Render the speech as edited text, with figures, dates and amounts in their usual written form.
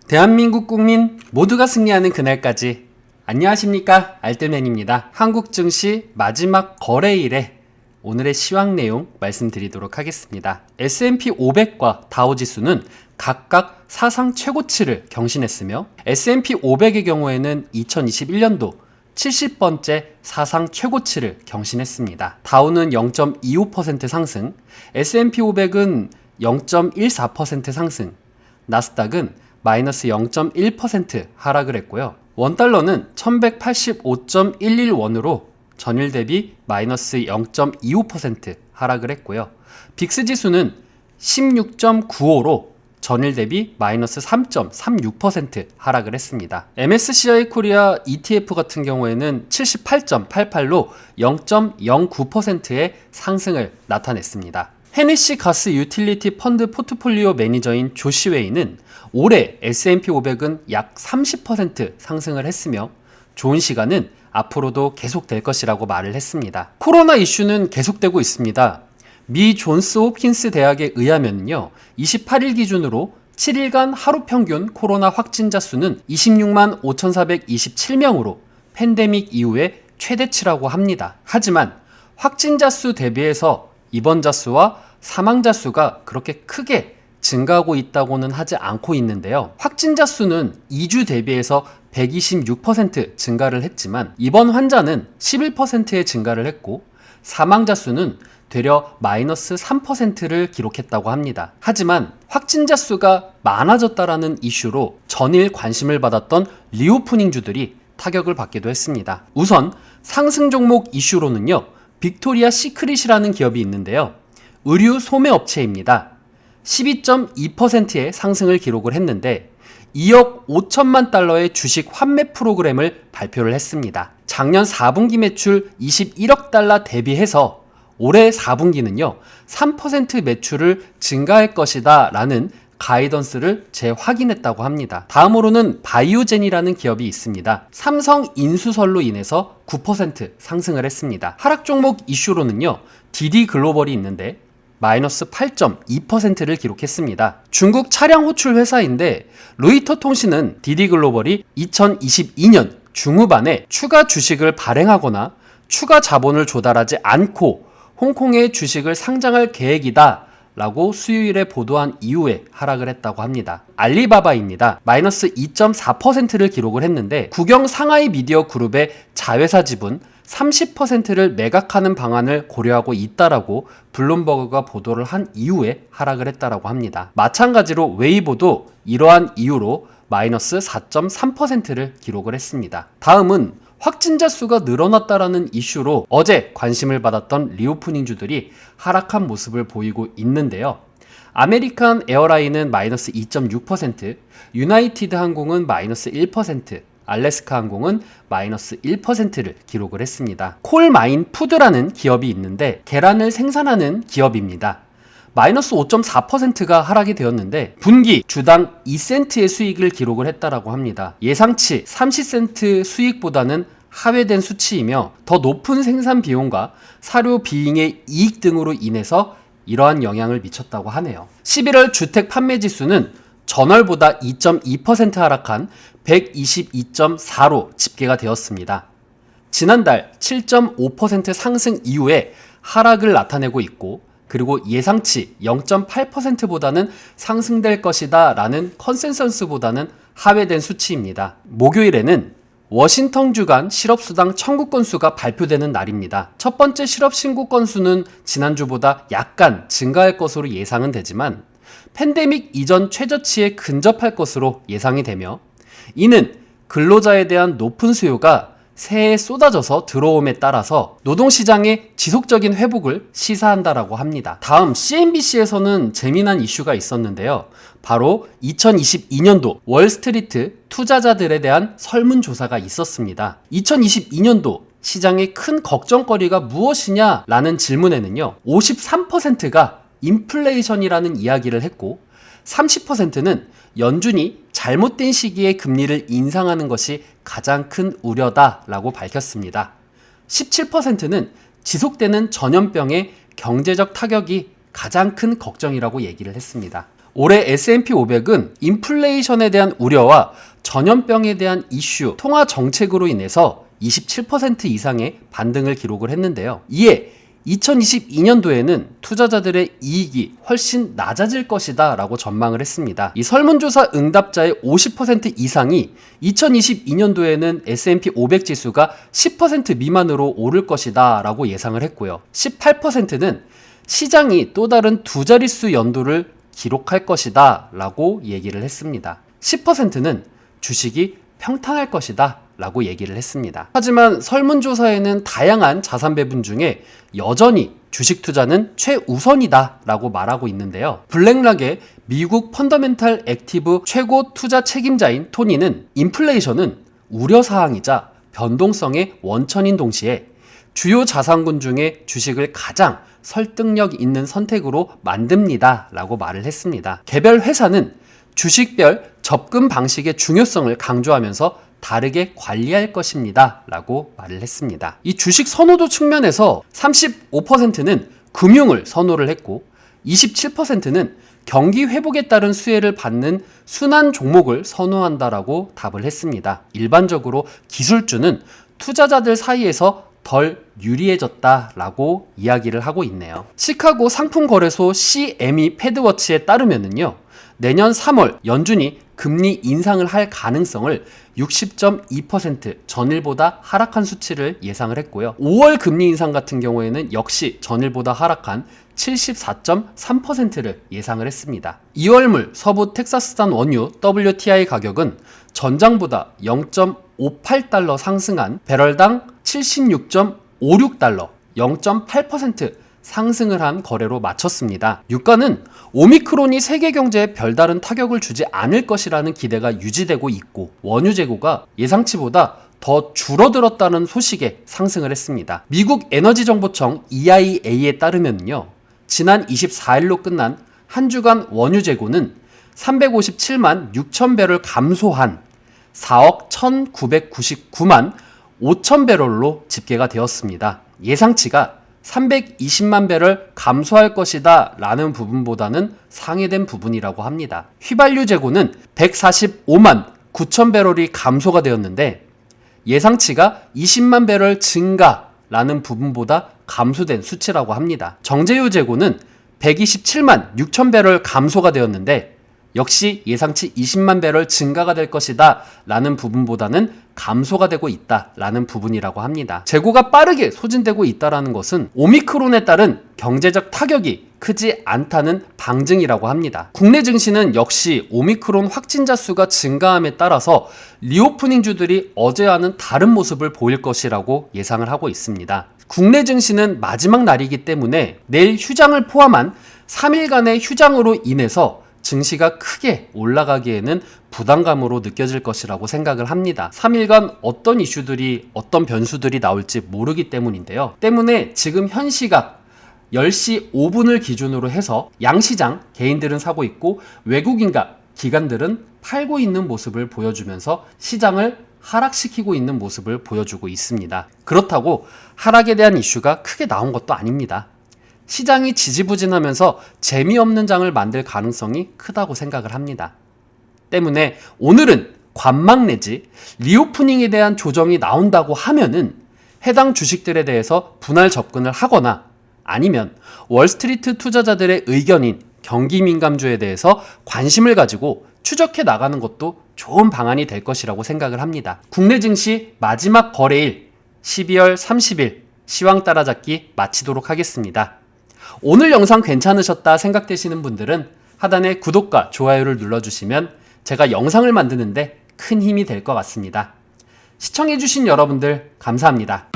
대한민국 국민 모두가 승리하는 그날까지. 안녕하십니까, 알뜰맨입니다. 한국 증시 마지막 거래일에 오늘의 시황 내용 말씀드리도록 하겠습니다. S&P 500과 다우지수는 각각 사상 최고치를 경신했으며 S&P 500의 경우에는 2021년도 70번째 사상 최고치를 경신했습니다. 다우는 0.25% 상승, S&P 500은 0.14% 상승, 나스닥은 마이너스 0.1% 하락을 했고요. 원달러는 1185.11원으로 전일 대비 마이너스 0.25% 하락을 했고요. 빅스 지수는 16.95로 전일 대비 마이너스 3.36% 하락을 했습니다. MSCI 코리아 ETF 같은 경우에는 78.88로 0.09%의 상승을 나타냈습니다. 헤네시 가스 유틸리티 펀드 포트폴리오 매니저인 조시 웨이는 올해 S&P 500은 약 30% 상승을 했으며 좋은 시간은 앞으로도 계속될 것이라고 말을 했습니다. 코로나 이슈는 계속되고 있습니다. 미 존스 홉킨스 대학에 의하면요, 28일 기준으로 7일간 하루 평균 코로나 확진자 수는 26만 5,427명으로 팬데믹 이후에 최대치라고 합니다. 하지만 확진자 수 대비해서 입원자 수와 사망자 수가 그렇게 크게 증가하고 있다고는 하지 않고 있는데요. 확진자 수는 2주 대비해서 126% 증가를 했지만 입원 환자는 11%의 증가를 했고 사망자 수는 되려 마이너스 3%를 기록했다고 합니다. 하지만 확진자 수가 많아졌다라는 이슈로 전일 관심을 받았던 리오프닝주들이 타격을 받기도 했습니다. 우선 상승 종목 이슈로는요, 빅토리아 시크릿이라는 기업이 있는데요. 의류 소매 업체입니다. 12.2%의 상승을 기록을 했는데 2억 5천만 달러의 주식 환매 프로그램을 발표를 했습니다. 작년 4분기 매출 21억 달러 대비해서 올해 4분기는요 3% 매출을 증가할 것이다 라는 가이던스를 재확인했다고 합니다. 다음으로는 바이오젠이라는 기업이 있습니다. 삼성 인수설로 인해서 9% 상승을 했습니다. 하락 종목 이슈로는요, DD 글로벌이 있는데 마이너스 8.2%를 기록했습니다. 중국 차량 호출 회사인데 로이터 통신은 DD 글로벌이 2022년 중후반에 추가 주식을 발행하거나 추가 자본을 조달하지 않고 홍콩에 주식을 상장할 계획이다 라고 수요일에 보도한 이후에 하락을 했다고 합니다. 알리바바입니다. 마이너스 2.4%를 기록을 했는데 국영 상하이 미디어 그룹의 자회사 지분 30%를 매각하는 방안을 고려하고 있다라고 블룸버그가 보도를 한 이후에 하락을 했다라고 합니다. 마찬가지로 웨이보도 이러한 이유로 마이너스 4.3%를 기록을 했습니다. 다음은 확진자 수가 늘어났다라는 이슈로 어제 관심을 받았던 리오프닝주들이 하락한 모습을 보이고 있는데요. 아메리칸 에어라인은 마이너스 2.6%, 유나이티드 항공은 마이너스 1%, 알래스카 항공은 마이너스 1%를 기록을 했습니다. 콜마인 푸드라는 기업이 있는데 계란을 생산하는 기업입니다. 마이너스 5.4%가 하락이 되었는데 분기 주당 2센트의 수익을 기록을 했다라고 합니다. 예상치 30센트 수익보다는 하회된 수치이며 더 높은 생산 비용과 사료 비잉의 이익 등으로 인해서 이러한 영향을 미쳤다고 하네요. 11월 주택 판매 지수는 전월보다 2.2% 하락한 122.4로 집계가 되었습니다. 지난달 7.5% 상승 이후에 하락을 나타내고 있고 그리고 예상치 0.8%보다는 상승될 것이다 라는 컨센서스보다는 하회된 수치입니다. 목요일에는 워싱턴 주간 실업수당 청구 건수가 발표되는 날입니다. 첫 번째 실업 신고 건수는 지난주보다 약간 증가할 것으로 예상은 되지만 팬데믹 이전 최저치에 근접할 것으로 예상이 되며 이는 근로자에 대한 높은 수요가 새해에 쏟아져서 들어옴에 따라서 노동시장의 지속적인 회복을 시사한다라고 합니다. 다음 CNBC에서는 재미난 이슈가 있었는데요. 바로 2022년도 월스트리트 투자자들에 대한 설문조사가 있었습니다. 2022년도 시장의 큰 걱정거리가 무엇이냐라는 질문에는요. 53%가 인플레이션이라는 이야기를 했고 30%는 연준이 잘못된 시기에 금리를 인상하는 것이 가장 큰 우려다라고 밝혔습니다. 17%는 지속되는 전염병의 경제적 타격이 가장 큰 걱정이라고 얘기를 했습니다. 올해 S&P 500은 인플레이션에 대한 우려와 전염병에 대한 이슈, 통화 정책으로 인해서 27% 이상의 반등을 기록을 했는데요. 이에 2022년도에는 투자자들의 이익이 훨씬 낮아질 것이다 라고 전망을 했습니다. 이 설문조사 응답자의 50% 이상이 2022년도에는 S&P 500 지수가 10% 미만으로 오를 것이다 라고 예상을 했고요. 18%는 시장이 또 다른 두 자릿수 연도를 기록할 것이다 라고 얘기를 했습니다. 10%는 주식이 평탄할 것이다 라고 얘기를 했습니다. 하지만 설문조사에는 다양한 자산 배분 중에 여전히 주식 투자는 최우선이다 라고 말하고 있는데요. 블랙락의 미국 펀더멘탈 액티브 최고 투자 책임자인 토니는 인플레이션은 우려사항이자 변동성의 원천인 동시에 주요 자산군 중에 주식을 가장 설득력 있는 선택으로 만듭니다 라고 말을 했습니다. 개별 회사는 주식별 접근 방식의 중요성을 강조하면서 다르게 관리할 것입니다 라고 말을 했습니다. 이 주식 선호도 측면에서 35%는 금융을 선호를 했고 27%는 경기 회복에 따른 수혜를 받는 순환 종목을 선호한다라고 답을 했습니다. 일반적으로 기술주는 투자자들 사이에서 덜 유리해졌다라고 이야기를 하고 있네요. 시카고 상품거래소 CME 패드워치에 따르면은요, 내년 3월 연준이 금리 인상을 할 가능성을 60.2% 전일보다 하락한 수치를 예상을 했고요. 5월 금리 인상 같은 경우에는 역시 전일보다 하락한 74.3%를 예상을 했습니다. 2월물 서부 텍사스산 원유 WTI 가격은 전장보다 0.58달러 상승한 배럴당 76.56달러, 0.8% 상승을 한 거래로 마쳤습니다. 유가는 오미크론이 세계 경제에 별다른 타격을 주지 않을 것이라는 기대가 유지되고 있고 원유 재고가 예상치보다 더 줄어들었다는 소식에 상승을 했습니다. 미국 에너지정보청 EIA에 따르면요, 지난 24일로 끝난 한 주간 원유 재고는 357만 6천 배럴 감소한 4억 1,999만 5천 배럴로 집계가 되었습니다. 예상치가 320만 배럴 감소할 것이다 라는 부분보다는 상회된 부분이라고 합니다. 휘발유 재고는 145만 9천 배럴이 감소가 되었는데 예상치가 20만 배럴 증가라는 부분보다 감소된 수치라고 합니다. 정제유 재고는 127만 6천 배럴 감소가 되었는데 역시 예상치 20만 배럴 증가가 될 것이다 라는 부분보다는 감소가 되고 있다 라는 부분이라고 합니다. 재고가 빠르게 소진되고 있다는 것은 오미크론에 따른 경제적 타격이 크지 않다는 방증이라고 합니다. 국내 증시는 역시 오미크론 확진자 수가 증가함에 따라서 리오프닝주들이 어제와는 다른 모습을 보일 것이라고 예상을 하고 있습니다. 국내 증시는 마지막 날이기 때문에 내일 휴장을 포함한 3일간의 휴장으로 인해서 증시가 크게 올라가기에는 부담감으로 느껴질 것이라고 생각을 합니다. 3일간 어떤 이슈들이, 어떤 변수들이 나올지 모르기 때문인데요. 때문에 지금 현 시각 10시 5분을 기준으로 해서 양시장 개인들은 사고 있고 외국인과 기관들은 팔고 있는 모습을 보여주면서 시장을 하락시키고 있는 모습을 보여주고 있습니다. 그렇다고 하락에 대한 이슈가 크게 나온 것도 아닙니다. 시장이 지지부진하면서 재미없는 장을 만들 가능성이 크다고 생각을 합니다. 때문에 오늘은 관망 내지 리오프닝에 대한 조정이 나온다고 하면은 해당 주식들에 대해서 분할 접근을 하거나 아니면 월스트리트 투자자들의 의견인 경기 민감주에 대해서 관심을 가지고 추적해 나가는 것도 좋은 방안이 될 것이라고 생각을 합니다. 국내 증시 마지막 거래일 12월 30일 시황 따라잡기 마치도록 하겠습니다. 오늘 영상 괜찮으셨다 생각되시는 분들은 하단에 구독과 좋아요를 눌러주시면 제가 영상을 만드는데 큰 힘이 될 것 같습니다. 시청해주신 여러분들 감사합니다.